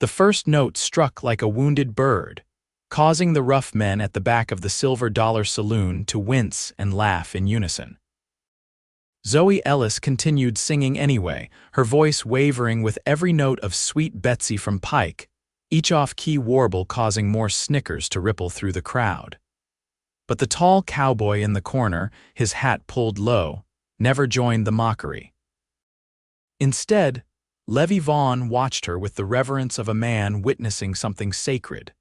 The first note struck like a wounded bird, causing the rough men at the back of the Silver Dollar Saloon to wince and laugh in unison. Zoe Ellis continued singing anyway, her voice wavering with every note of Sweet Betsy from Pike, each off-key warble causing more snickers to ripple through the crowd. But the tall cowboy in the corner, his hat pulled low, never joined the mockery. Instead, Levi Vaughn watched her with the reverence of a man witnessing something sacred.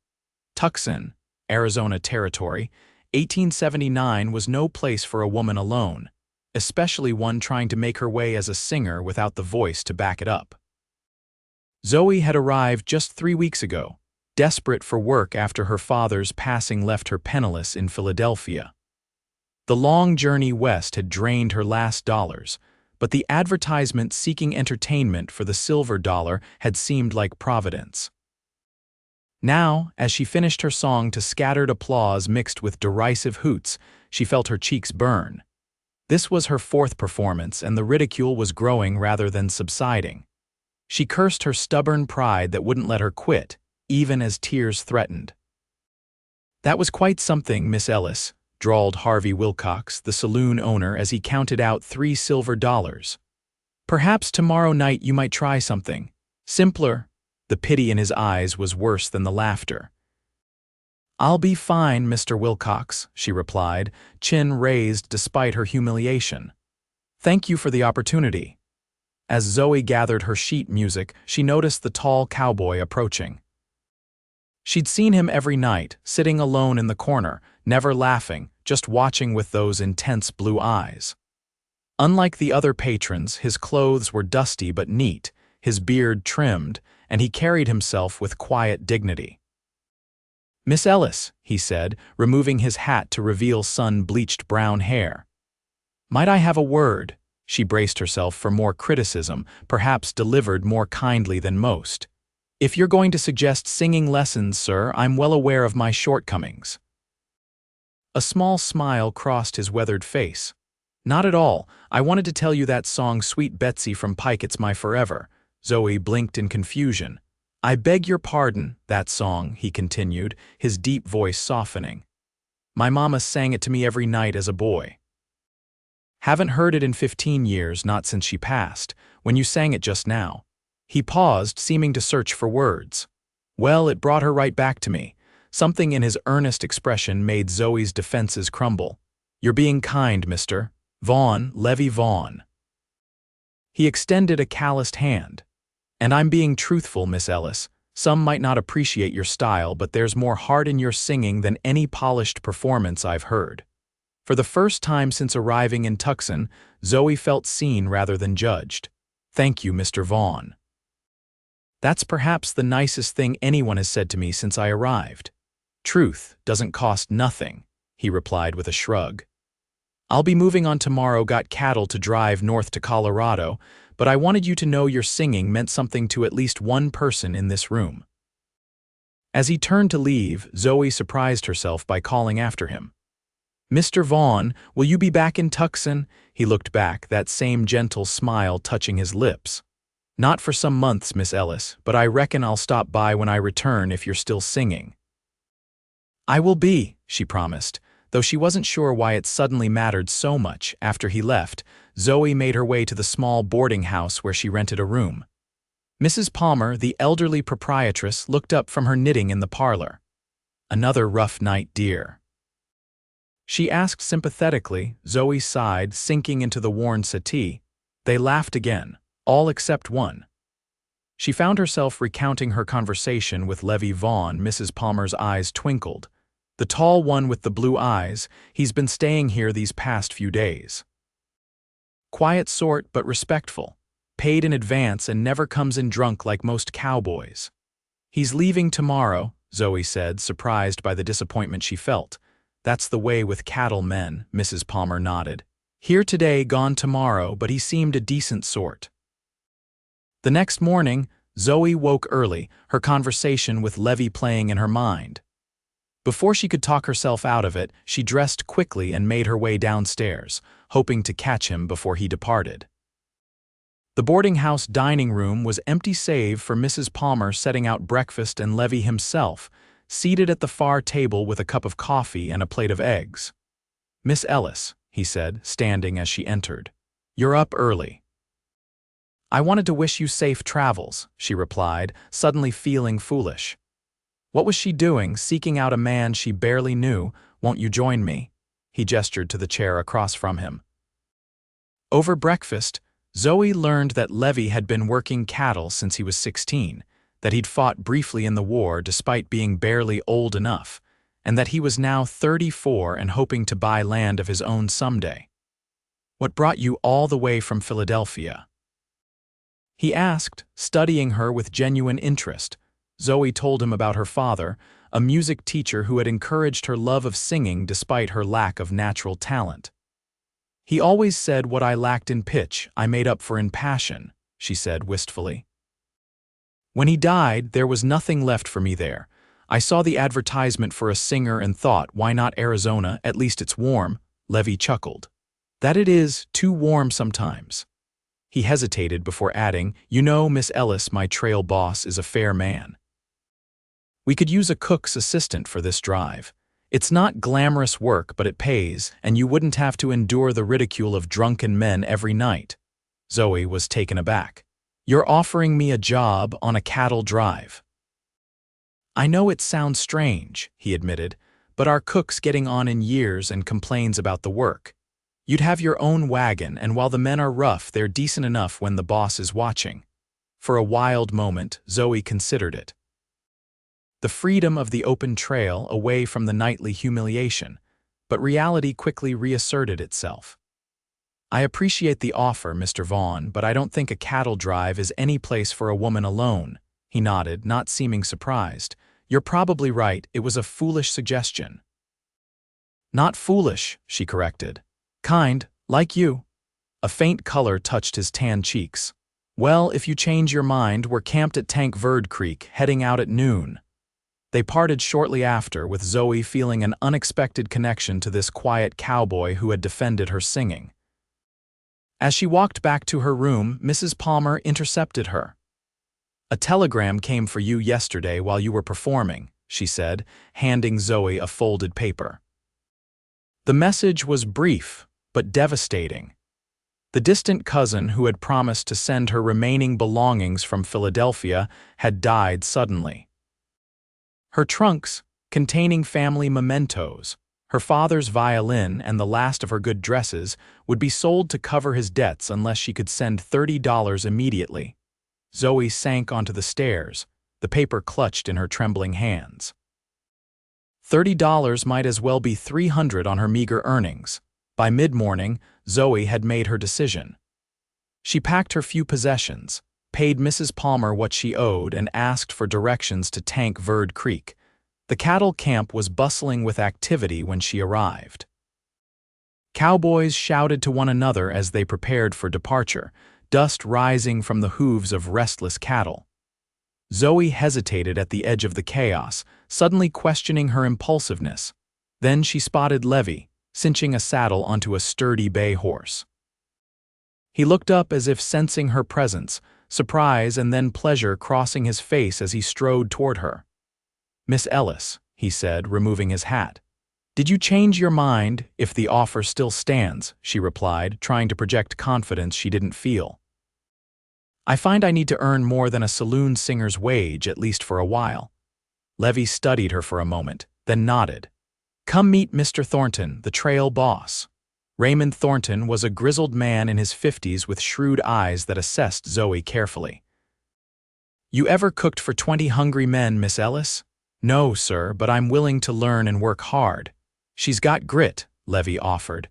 Tucson, Arizona Territory, 1879 was no place for a woman alone, especially one trying to make her way as a singer without the voice to back it up. Zoe had arrived just 3 weeks ago, desperate for work after her father's passing left her penniless in Philadelphia. The long journey west had drained her last dollars, but the advertisement seeking entertainment for the Silver Dollar had seemed like providence. Now, as she finished her song to scattered applause mixed with derisive hoots, she felt her cheeks burn. This was her 4th performance, and the ridicule was growing rather than subsiding. She cursed her stubborn pride that wouldn't let her quit, even as tears threatened. "That was quite something, Miss Ellis," drawled Harvey Wilcox, the saloon owner, as he counted out 3 silver dollars. "Perhaps tomorrow night you might try something simpler." The pity in his eyes was worse than the laughter. "I'll be fine, Mr. Wilcox," she replied, chin raised despite her humiliation. "Thank you for the opportunity." As Zoe gathered her sheet music, she noticed the tall cowboy approaching. She'd seen him every night, sitting alone in the corner, never laughing, just watching with those intense blue eyes. Unlike the other patrons, his clothes were dusty but neat, his beard trimmed, and he carried himself with quiet dignity. "Miss Ellis," he said, removing his hat to reveal sun-bleached brown hair. "Might I have a word?" She braced herself for more criticism, perhaps delivered more kindly than most. "If you're going to suggest singing lessons, sir, I'm well aware of my shortcomings." A small smile crossed his weathered face. "Not at all. I wanted to tell you that song Sweet Betsy from Pike, It's My Forever." Zoe blinked in confusion. "I beg your pardon, that song," he continued, his deep voice softening. "My mama sang it to me every night as a boy." "Haven't heard it in 15 years, not since she passed, when you sang it just now." He paused, seeming to search for words. "Well, it brought her right back to me." Something in his earnest expression made Zoe's defenses crumble. "You're being kind, Mr. Vaughn, Levi Vaughn." He extended a calloused hand. "And I'm being truthful, Miss Ellis. Some might not appreciate your style, but there's more heart in your singing than any polished performance I've heard." For the first time since arriving in Tucson, Zoe felt seen rather than judged. "Thank you, Mr. Vaughn." "That's perhaps the nicest thing anyone has said to me since I arrived." "Truth doesn't cost nothing," he replied with a shrug. "I'll be moving on tomorrow, got cattle to drive north to Colorado, but I wanted you to know your singing meant something to at least one person in this room." As he turned to leave, Zoe surprised herself by calling after him. "Mr. Vaughn, will you be back in Tucson?" He looked back, that same gentle smile touching his lips. "Not for some months, Miss Ellis, but I reckon I'll stop by when I return if you're still singing." "I will be," she promised. Though she wasn't sure why it suddenly mattered so much. After he left, Zoe made her way to the small boarding house where she rented a room. Mrs. Palmer, the elderly proprietress, looked up from her knitting in the parlor. "Another rough night, dear?" she asked sympathetically. Zoe sighed, sinking into the worn settee. They laughed again, all except one. She found herself recounting her conversation with Levi Vaughn. Mrs. Palmer's eyes twinkled. "The tall one with the blue eyes, he's been staying here these past few days. Quiet sort, but respectful. Paid in advance and never comes in drunk like most cowboys." "He's leaving tomorrow," Zoe said, surprised by the disappointment she felt. "That's the way with cattle men," Mrs. Palmer nodded. "Here today, gone tomorrow, but he seemed a decent sort." The next morning, Zoe woke early, her conversation with Levi playing in her mind. Before she could talk herself out of it, she dressed quickly and made her way downstairs, hoping to catch him before he departed. The boarding house dining room was empty save for Mrs. Palmer setting out breakfast and Levi himself, seated at the far table with a cup of coffee and a plate of eggs. "Miss Ellis," he said, standing as she entered. "You're up early." "I wanted to wish you safe travels," she replied, suddenly feeling foolish. What was she doing, seeking out a man she barely knew? "Won't you join me?" He gestured to the chair across from him. Over breakfast, Zoe learned that Levi had been working cattle since he was 16, that he'd fought briefly in the war despite being barely old enough, and that he was now 34 and hoping to buy land of his own someday. "What brought you all the way from Philadelphia?" he asked, studying her with genuine interest. Zoe told him about her father, a music teacher who had encouraged her love of singing despite her lack of natural talent. "He always said what I lacked in pitch, I made up for in passion," she said wistfully. "When he died, there was nothing left for me there. I saw the advertisement for a singer and thought, why not Arizona? At least it's warm." Levi chuckled. "That it is, too warm sometimes." He hesitated before adding, "You know, Miss Ellis, my trail boss is a fair man. We could use a cook's assistant for this drive. It's not glamorous work, but it pays, and you wouldn't have to endure the ridicule of drunken men every night." Zoe was taken aback. "You're offering me a job on a cattle drive." "I know it sounds strange," he admitted, "but our cook's getting on in years and complains about the work. You'd have your own wagon, and while the men are rough, they're decent enough when the boss is watching." For a wild moment, Zoe considered it. The freedom of the open trail away from the nightly humiliation, but reality quickly reasserted itself. "I appreciate the offer, Mr. Vaughn, but I don't think a cattle drive is any place for a woman alone." He nodded, not seeming surprised. "You're probably right, it was a foolish suggestion." "Not foolish," she corrected. "Kind, like you." A faint color touched his tan cheeks. "Well, if you change your mind, we're camped at Tank Verde Creek, heading out at noon." They parted shortly after, with Zoe feeling an unexpected connection to this quiet cowboy who had defended her singing. As she walked back to her room, Mrs. Palmer intercepted her. "A telegram came for you yesterday while you were performing," she said, handing Zoe a folded paper. The message was brief, but devastating. The distant cousin who had promised to send her remaining belongings from Philadelphia had died suddenly. Her trunks, containing family mementos, her father's violin, and the last of her good dresses, would be sold to cover his debts unless she could send $30 immediately. Zoe sank onto the stairs, the paper clutched in her trembling hands. $30 might as well be $300 on her meager earnings. By mid-morning, Zoe had made her decision. She packed her few possessions, paid Mrs. Palmer what she owed, and asked for directions to Tank Verde Creek. The cattle camp was bustling with activity when she arrived. Cowboys shouted to one another as they prepared for departure, dust rising from the hooves of restless cattle. Zoe hesitated at the edge of the chaos, suddenly questioning her impulsiveness. Then she spotted Levi, cinching a saddle onto a sturdy bay horse. He looked up as if sensing her presence, surprise and then pleasure crossing his face as he strode toward her. "Miss Ellis," he said, removing his hat. "Did you change your mind? If the offer still stands," she replied, trying to project confidence she didn't feel. "I find I need to earn more than a saloon singer's wage, at least for a while." Levi studied her for a moment, then nodded. "Come meet Mr. Thornton, the trail boss." Raymond Thornton was a grizzled man in his 50s with shrewd eyes that assessed Zoe carefully. "You ever cooked for 20 hungry men, Miss Ellis?" "No, sir, but I'm willing to learn and work hard." "She's got grit," Levi offered.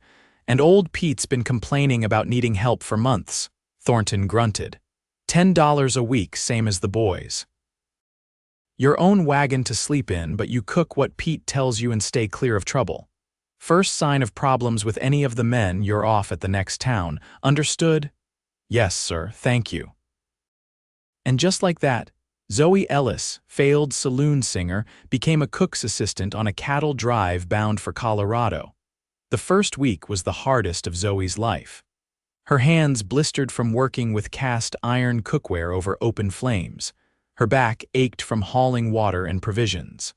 "And old Pete's been complaining about needing help for months." Thornton grunted. $10 a week, same as the boys. "Your own wagon to sleep in, but you cook what Pete tells you and stay clear of trouble. First sign of problems with any of the men, you're off at the next town. Understood?" "Yes, sir, thank you." And just like that, Zoe Ellis, failed saloon singer, became a cook's assistant on a cattle drive bound for Colorado. The first week was the hardest of Zoe's life. Her hands blistered from working with cast iron cookware over open flames. Her back ached from hauling water and provisions.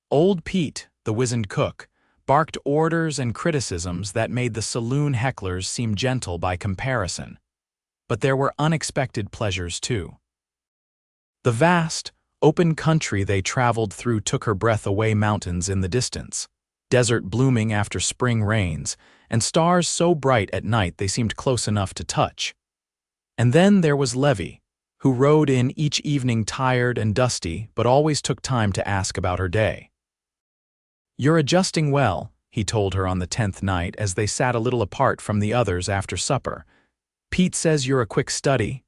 Old Pete, the wizened cook, barked orders and criticisms that made the saloon hecklers seem gentle by comparison. But there were unexpected pleasures too. The vast, open country they traveled through took her breath away. Mountains in the distance, desert blooming after spring rains, and stars so bright at night they seemed close enough to touch. And then there was Levi, who rode in each evening tired and dusty but always took time to ask about her day. "You're adjusting well," he told her on the 10th night as they sat a little apart from the others after supper. "Pete says you're a quick study."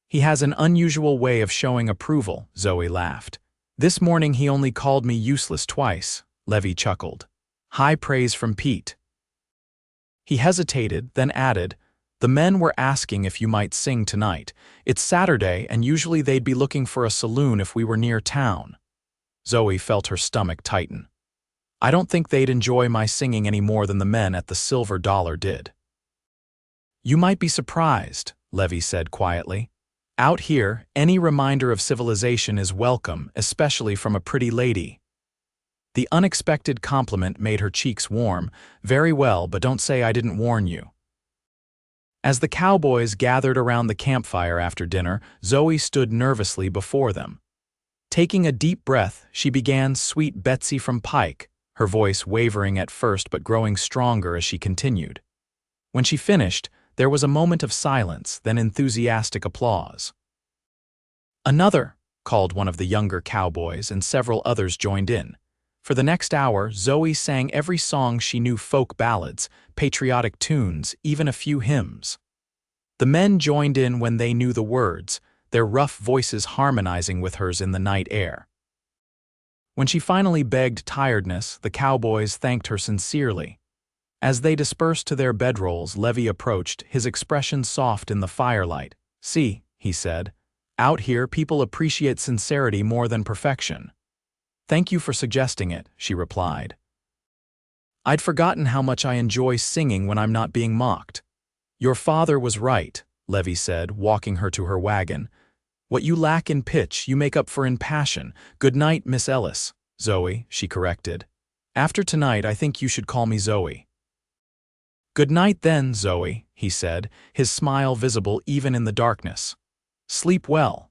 "He has an unusual way of showing approval," Zoe laughed. "This morning he only called me useless twice," Levi chuckled. "High praise from Pete." He hesitated, then added, "The men were asking if you might sing tonight. It's Saturday, and usually they'd be looking for a saloon if we were near town." Zoe felt her stomach tighten. "I don't think they'd enjoy my singing any more than the men at the Silver Dollar did." "You might be surprised," Levi said quietly. "Out here, any reminder of civilization is welcome, especially from a pretty lady." The unexpected compliment made her cheeks warm. "Very well, but don't say I didn't warn you." As the cowboys gathered around the campfire after dinner, Zoe stood nervously before them. Taking a deep breath, she began Sweet Betsy from Pike, her voice wavering at first but growing stronger as she continued. When she finished, there was a moment of silence, then enthusiastic applause. "Another," called one of the younger cowboys, and several others joined in. For the next hour, Zoe sang every song she knew: folk ballads, patriotic tunes, even a few hymns. The men joined in when they knew the words, their rough voices harmonizing with hers in the night air. When she finally begged tiredness, the cowboys thanked her sincerely. As they dispersed to their bedrolls, Levi approached, his expression soft in the firelight. "See," he said, "out here people appreciate sincerity more than perfection." "Thank you for suggesting it," she replied. "I'd forgotten how much I enjoy singing when I'm not being mocked." "Your father was right," Levi said, walking her to her wagon. "What you lack in pitch, you make up for in passion. Good night, Miss Ellis." "Zoe," she corrected. "After tonight, I think you should call me Zoe." "Good night then, Zoe," he said, his smile visible even in the darkness. "Sleep well."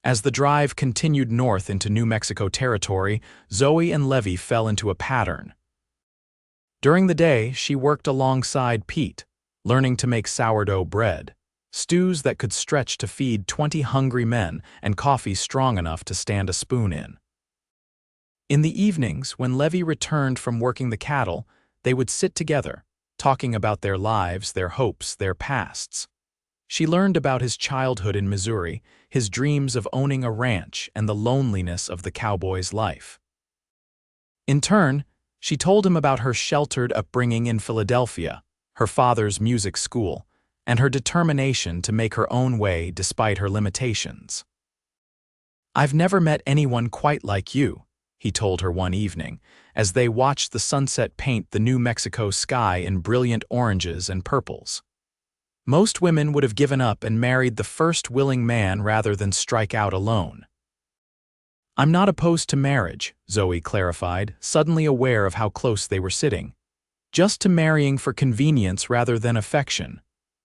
As the drive continued north into New Mexico territory, Zoe and Levi fell into a pattern. During the day, she worked alongside Pete, learning to make sourdough bread, stews that could stretch to feed 20 hungry men, and coffee strong enough to stand a spoon in. In the evenings, when Levi returned from working the cattle, they would sit together, talking about their lives, their hopes, their pasts. She learned about his childhood in Missouri, his dreams of owning a ranch, and the loneliness of the cowboy's life. In turn, she told him about her sheltered upbringing in Philadelphia, her father's music school, and her determination to make her own way despite her limitations. "I've never met anyone quite like you," he told her one evening, as they watched the sunset paint the New Mexico sky in brilliant oranges and purples. "Most women would have given up and married the first willing man rather than strike out alone." "I'm not opposed to marriage," Zoe clarified, suddenly aware of how close they were sitting. "Just to marrying for convenience rather than affection."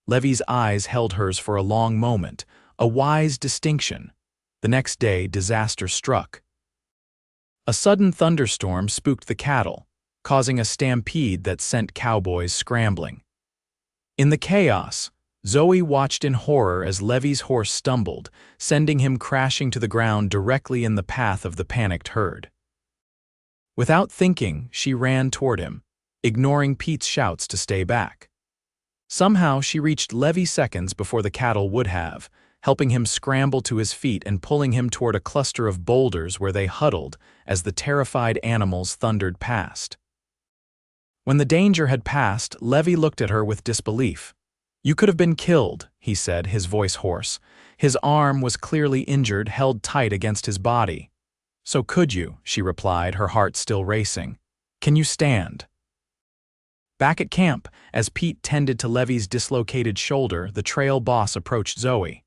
Levi's eyes held hers for a long moment, a wise distinction. The next day, disaster struck. A sudden thunderstorm spooked the cattle, causing a stampede that sent cowboys scrambling. In the chaos, Zoe watched in horror as Levi's horse stumbled, sending him crashing to the ground directly in the path of the panicked herd. Without thinking, she ran toward him, ignoring Pete's shouts to stay back. Somehow she reached Levi seconds before the cattle would have, helping him scramble to his feet and pulling him toward a cluster of boulders where they huddled as the terrified animals thundered past. When the danger had passed, Levi looked at her with disbelief. "You could have been killed," he said, his voice hoarse. His arm was clearly injured, held tight against his body. "So could you," she replied, her heart still racing. "Can you stand?" Back at camp, as Pete tended to Levi's dislocated shoulder, the trail boss approached Zoe.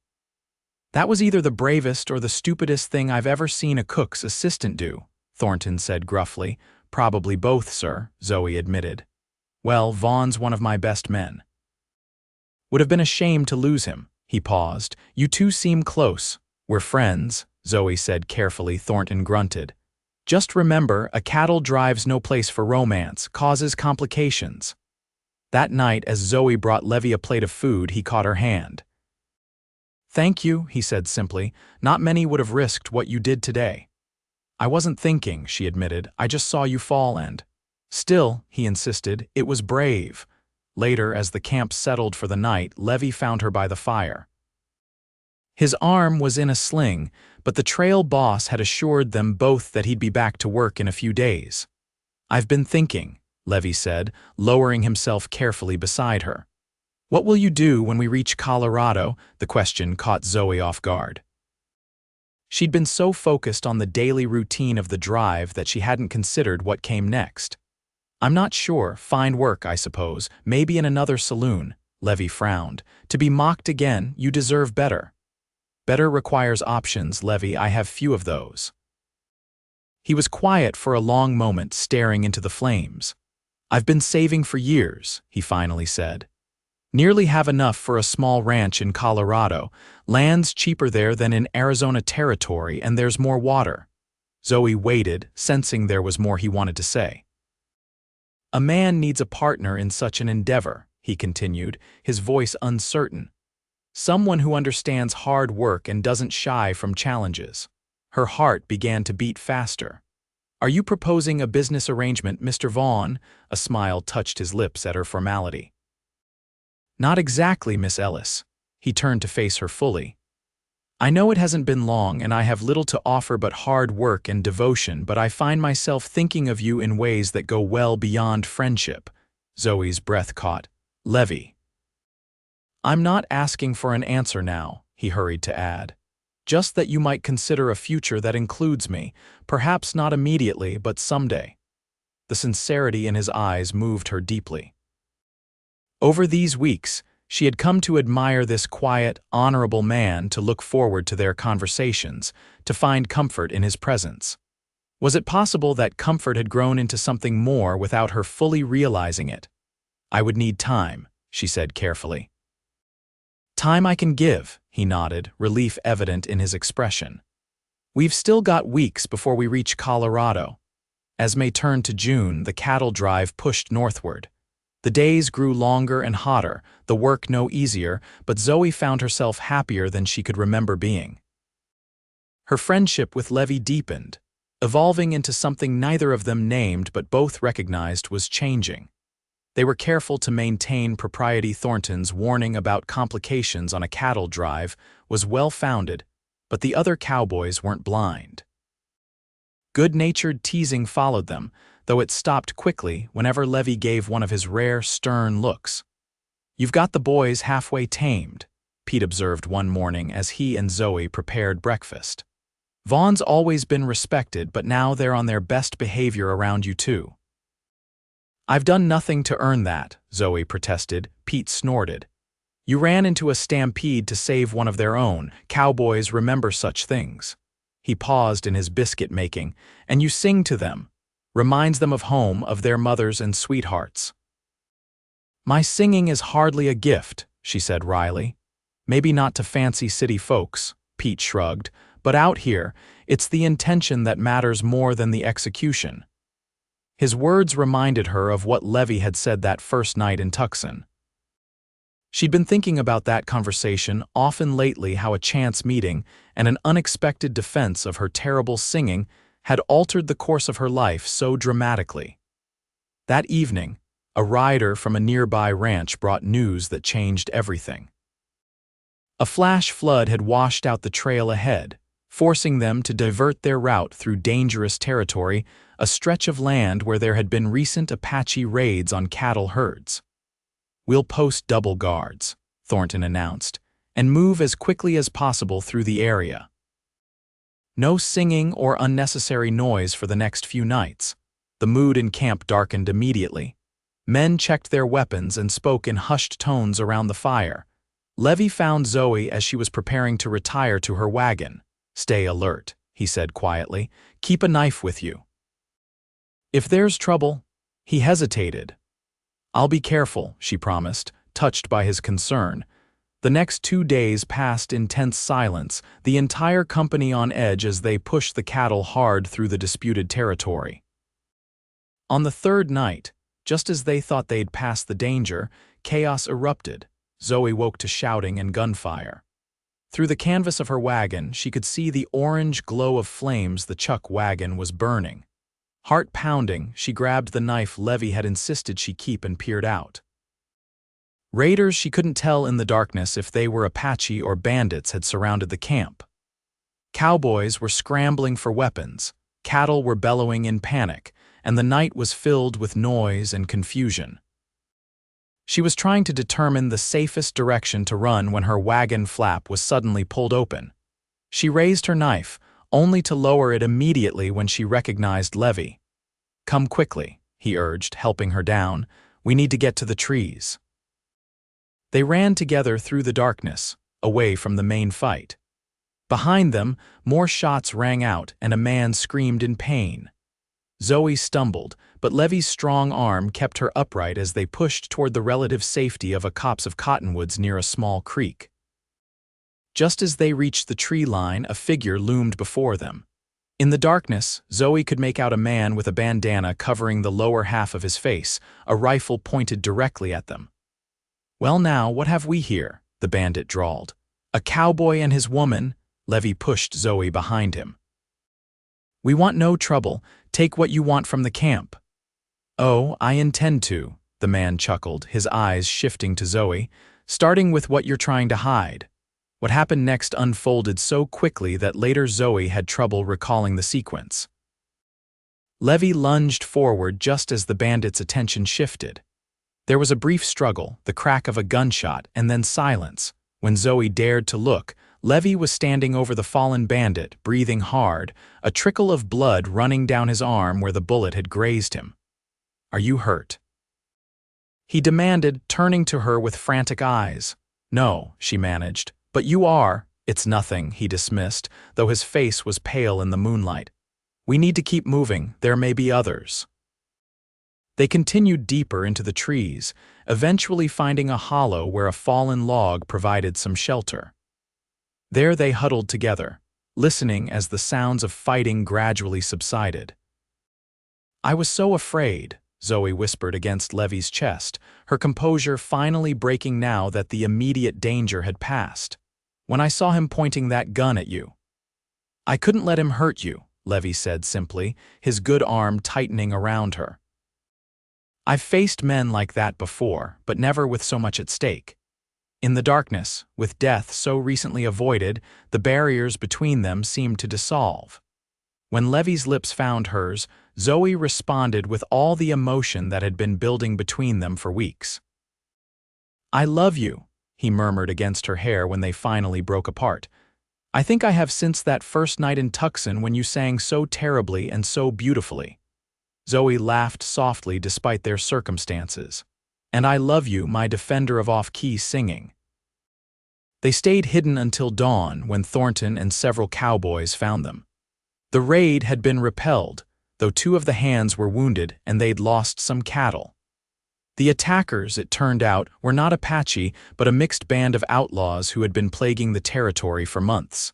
"That was either the bravest or the stupidest thing I've ever seen a cook's assistant do," Thornton said gruffly. "Probably both, sir," Zoe admitted. "Well, Vaughn's one of my best men. Would have been a shame to lose him." He paused. "You two seem close." "We're friends," Zoe said carefully. Thornton grunted. "Just remember, a cattle drive's no place for romance, causes complications." That night, as Zoe brought Levi a plate of food, he caught her hand. "Thank you," he said simply. "Not many would have risked what you did today." "I wasn't thinking," she admitted. "I just saw you fall and—" "Still," he insisted, "it was brave." Later, as the camp settled for the night, Levi found her by the fire. His arm was in a sling, but the trail boss had assured them both that he'd be back to work in a few days. "I've been thinking," Levi said, lowering himself carefully beside her. "What will you do when we reach Colorado?" The question caught Zoe off guard. She'd been so focused on the daily routine of the drive that she hadn't considered what came next. "I'm not sure. Find work, I suppose. Maybe in another saloon." Levi frowned. "To be mocked again, you deserve better." "Better requires options, Levi. I have few of those." He was quiet for a long moment, staring into the flames. "I've been saving for years," he finally said. "Nearly have enough for a small ranch in Colorado. Land's cheaper there than in Arizona Territory, and there's more water." Zoe waited, sensing there was more he wanted to say. "A man needs a partner in such an endeavor," he continued, his voice uncertain. "Someone who understands hard work and doesn't shy from challenges." Her heart began to beat faster. "Are you proposing a business arrangement, Mr. Vaughn?" A smile touched his lips at her formality. "Not exactly, Miss Ellis." He turned to face her fully. "I know it hasn't been long and I have little to offer but hard work and devotion, but I find myself thinking of you in ways that go well beyond friendship." Zoe's breath caught. "Levi." "I'm not asking for an answer now," he hurried to add. "Just that you might consider a future that includes me, perhaps not immediately, but someday." The sincerity in his eyes moved her deeply. Over these weeks, she had come to admire this quiet, honorable man, to look forward to their conversations, to find comfort in his presence. Was it possible that comfort had grown into something more without her fully realizing it? "I would need time," she said carefully. "Time I can give," he nodded, relief evident in his expression. "We've still got weeks before we reach Colorado." As May turned to June, the cattle drive pushed northward. The days grew longer and hotter, the work no easier, but Zoe found herself happier than she could remember being. Her friendship with Levi deepened, evolving into something neither of them named but both recognized was changing. They were careful to maintain propriety. Thornton's warning about complications on a cattle drive was well-founded, but the other cowboys weren't blind. Good-natured teasing followed them, though it stopped quickly whenever Levi gave one of his rare, stern looks. "You've got the boys halfway tamed," Pete observed one morning as he and Zoe prepared breakfast. "Vaughn's always been respected, but now they're on their best behavior around you too." "I've done nothing to earn that," Zoe protested. Pete snorted. "You ran into a stampede to save one of their own. Cowboys remember such things." He paused in his biscuit-making. "And you sing to them. Reminds them of home, of their mothers and sweethearts." "My singing is hardly a gift," she said wryly. "Maybe not to fancy city folks," Pete shrugged, "but out here, it's the intention that matters more than the execution." His words reminded her of what Levi had said that first night in Tucson. She'd been thinking about that conversation often lately, how a chance meeting and an unexpected defense of her terrible singing had altered the course of her life so dramatically. That evening, a rider from a nearby ranch brought news that changed everything. A flash flood had washed out the trail ahead, forcing them to divert their route through dangerous territory, a stretch of land where there had been recent Apache raids on cattle herds. "We'll post double guards," Thornton announced, "and move as quickly as possible through the area. No singing or unnecessary noise for the next few nights." The mood in camp darkened immediately. Men checked their weapons and spoke in hushed tones around the fire. Levi found Zoe as she was preparing to retire to her wagon. "Stay alert," he said quietly. "Keep a knife with you. If there's trouble—" He hesitated. "I'll be careful," she promised, touched by his concern. The next 2 days passed in tense silence, the entire company on edge as they pushed the cattle hard through the disputed territory. On the third night, just as they thought they'd passed the danger, chaos erupted. Zoe woke to shouting and gunfire. Through the canvas of her wagon, she could see the orange glow of flames the chuck wagon was burning. Heart pounding, she grabbed the knife Levi had insisted she keep and peered out. Raiders she couldn't tell in the darkness if they were Apache or bandits had surrounded the camp. Cowboys were scrambling for weapons, cattle were bellowing in panic, and the night was filled with noise and confusion. She was trying to determine the safest direction to run when her wagon flap was suddenly pulled open. She raised her knife, only to lower it immediately when she recognized Levi. "Come quickly," he urged, helping her down. "We need to get to the trees." They ran together through the darkness, away from the main fight. Behind them, more shots rang out and a man screamed in pain. Zoe stumbled, but Levi's strong arm kept her upright as they pushed toward the relative safety of a copse of cottonwoods near a small creek. Just as they reached the tree line, a figure loomed before them. In the darkness, Zoe could make out a man with a bandana covering the lower half of his face, a rifle pointed directly at them. "Well now, what have we here?" the bandit drawled. "A cowboy and his woman." Levi pushed Zoe behind him. "We want no trouble. Take what you want from the camp." "Oh, I intend to," the man chuckled, his eyes shifting to Zoe, "starting with what you're trying to hide." What happened next unfolded so quickly that later Zoe had trouble recalling the sequence. Levi lunged forward just as the bandit's attention shifted. There was a brief struggle, the crack of a gunshot, and then silence. When Zoe dared to look, Levi was standing over the fallen bandit, breathing hard, a trickle of blood running down his arm where the bullet had grazed him. "Are you hurt?" he demanded, turning to her with frantic eyes. "No," she managed. "But you are." "It's nothing," he dismissed, though his face was pale in the moonlight. "We need to keep moving. There may be others." They continued deeper into the trees, eventually finding a hollow where a fallen log provided some shelter. There they huddled together, listening as the sounds of fighting gradually subsided. "I was so afraid," Zoe whispered against Levi's chest, her composure finally breaking now that the immediate danger had passed. "When I saw him pointing that gun at you." "I couldn't let him hurt you," Levi said simply, his good arm tightening around her. "I've faced men like that before, but never with so much at stake." In the darkness, with death so recently avoided, the barriers between them seemed to dissolve. When Levi's lips found hers, Zoe responded with all the emotion that had been building between them for weeks. "I love you," he murmured against her hair when they finally broke apart. "I think I have since that first night in Tucson when you sang so terribly and so beautifully." Zoe laughed softly despite their circumstances. "And I love you, my defender of off-key singing." They stayed hidden until dawn when Thornton and several cowboys found them. The raid had been repelled, though 2 of the hands were wounded and they'd lost some cattle. The attackers, it turned out, were not Apache, but a mixed band of outlaws who had been plaguing the territory for months.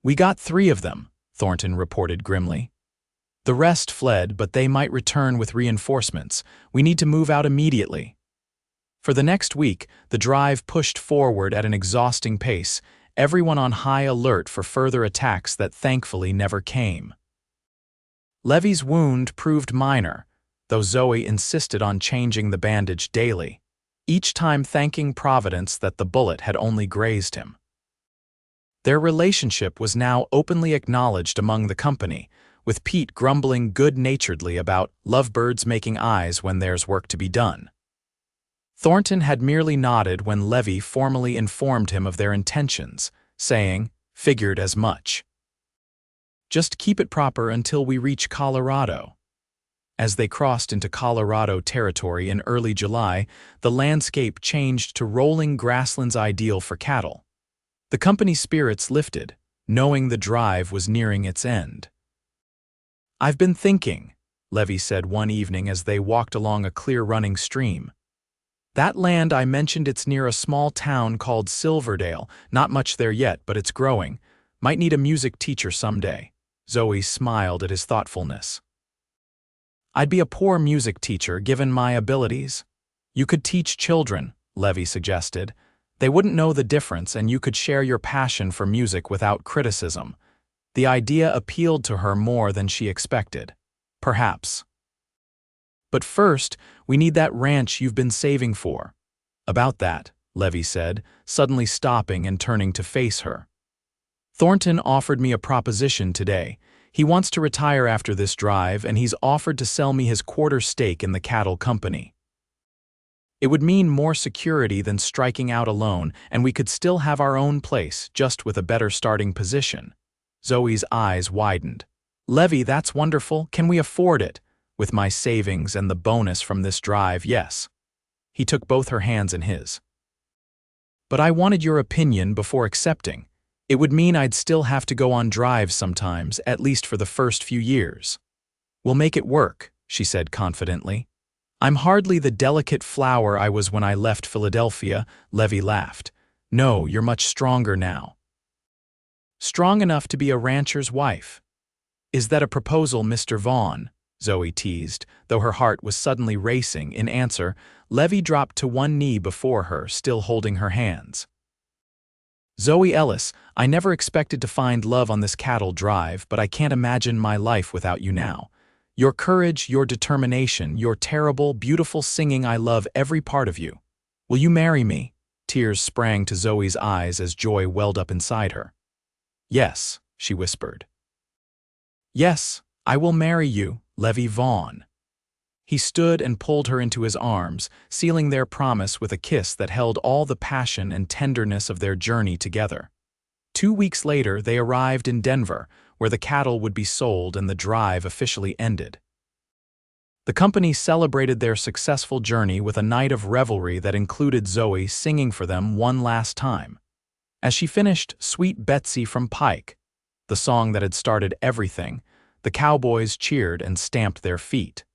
"We got 3 of them," Thornton reported grimly. "The rest fled, but they might return with reinforcements. We need to move out immediately." For the next week, the drive pushed forward at an exhausting pace, everyone on high alert for further attacks that thankfully never came. Levi's wound proved minor, though Zoe insisted on changing the bandage daily, each time thanking Providence that the bullet had only grazed him. Their relationship was now openly acknowledged among the company, with Pete grumbling good-naturedly about lovebirds making eyes when there's work to be done. Thornton had merely nodded when Levi formally informed him of their intentions, saying, "Figured as much. Just keep it proper until we reach Colorado." As they crossed into Colorado territory in early July, the landscape changed to rolling grasslands ideal for cattle. The company's spirits lifted, knowing the drive was nearing its end. "I've been thinking," Levi said one evening as they walked along a clear-running stream. "That land I mentioned, it's near a small town called Silverdale, not much there yet, but it's growing. Might need a music teacher someday." Zoe smiled at his thoughtfulness. "I'd be a poor music teacher given my abilities." "You could teach children," Levi suggested. "They wouldn't know the difference, and you could share your passion for music without criticism." The idea appealed to her more than she expected. "Perhaps. But first, we need that ranch you've been saving for." "About that," Levi said, suddenly stopping and turning to face her. "Thornton offered me a proposition today. He wants to retire after this drive, and he's offered to sell me his quarter stake in the cattle company. It would mean more security than striking out alone, and we could still have our own place, just with a better starting position." Zoe's eyes widened. "Levi, that's wonderful. Can we afford it?" "With my savings and the bonus from this drive, yes." He took both her hands in his. "But I wanted your opinion before accepting. It would mean I'd still have to go on drives sometimes, at least for the first few years." "We'll make it work," she said confidently. "I'm hardly the delicate flower I was when I left Philadelphia," Levi laughed. "No, you're much stronger now. Strong enough to be a rancher's wife." "Is that a proposal, Mr. Vaughn?" Zoe teased, though her heart was suddenly racing. In answer, Levi dropped to one knee before her, still holding her hands. "Zoe Ellis, I never expected to find love on this cattle drive, but I can't imagine my life without you now. Your courage, your determination, your terrible, beautiful singing, I love every part of you. Will you marry me?" Tears sprang to Zoe's eyes as joy welled up inside her. "Yes," she whispered. "Yes, I will marry you, Levi Vaughn." He stood and pulled her into his arms, sealing their promise with a kiss that held all the passion and tenderness of their journey together. 2 weeks later, they arrived in Denver, where the cattle would be sold and the drive officially ended. The company celebrated their successful journey with a night of revelry that included Zoe singing for them one last time. As she finished "Sweet Betsy" from Pike, the song that had started everything, the cowboys cheered and stamped their feet.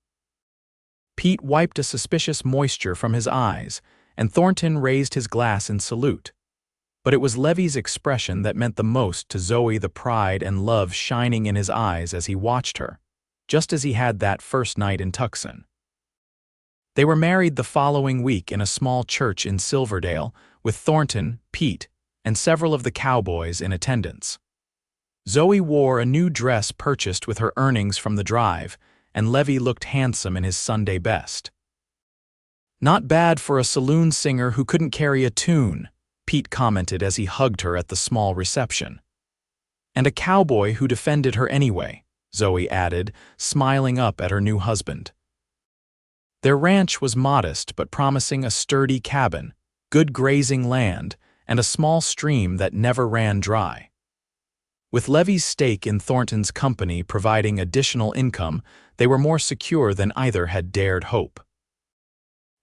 Pete wiped a suspicious moisture from his eyes, and Thornton raised his glass in salute. But it was Levi's expression that meant the most to Zoe, the pride and love shining in his eyes as he watched her, just as he had that first night in Tucson. They were married the following week in a small church in Silverdale, with Thornton, Pete, and several of the cowboys in attendance. Zoe wore a new dress purchased with her earnings from the drive, and Levi looked handsome in his Sunday best. "Not bad for a saloon singer who couldn't carry a tune," Pete commented as he hugged her at the small reception. "And a cowboy who defended her anyway," Zoe added, smiling up at her new husband. Their ranch was modest but promising: a sturdy cabin, good grazing land, and a small stream that never ran dry. With Levi's stake in Thornton's company providing additional income, they were more secure than either had dared hope.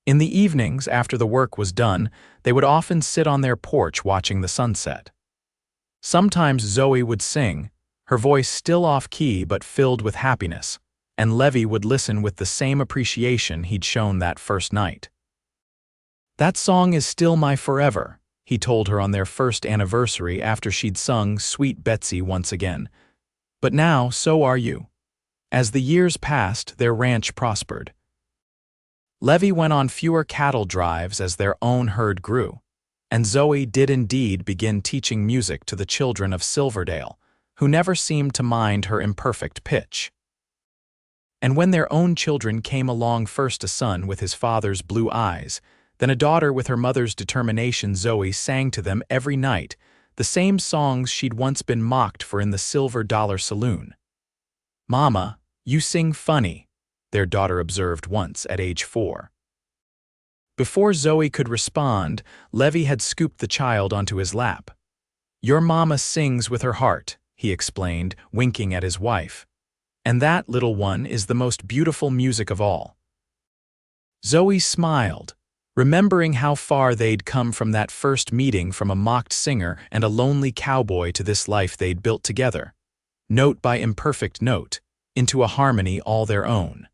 In the evenings, after the work was done, they would often sit on their porch watching the sunset. Sometimes Zoe would sing, her voice still off-key but filled with happiness, and Levi would listen with the same appreciation he'd shown that first night. "That song is still my forever," he told her on their first anniversary after she'd sung "Sweet Betsy" once again. "But now, so are you." As the years passed, their ranch prospered. Levi went on fewer cattle drives as their own herd grew, and Zoe did indeed begin teaching music to the children of Silverdale, who never seemed to mind her imperfect pitch. And when their own children came along, first a son with his father's blue eyes, then a daughter with her mother's determination, Zoe sang to them every night the same songs she'd once been mocked for in the Silver Dollar Saloon. "Mama, you sing funny," their daughter observed once at age 4. Before Zoe could respond, Levi had scooped the child onto his lap. "Your mama sings with her heart," he explained, winking at his wife. And that, little one, is the most beautiful music of all." Zoe smiled, remembering how far they'd come from that first meeting, from a mocked singer and a lonely cowboy to this life they'd built together, note by imperfect note, into a harmony all their own.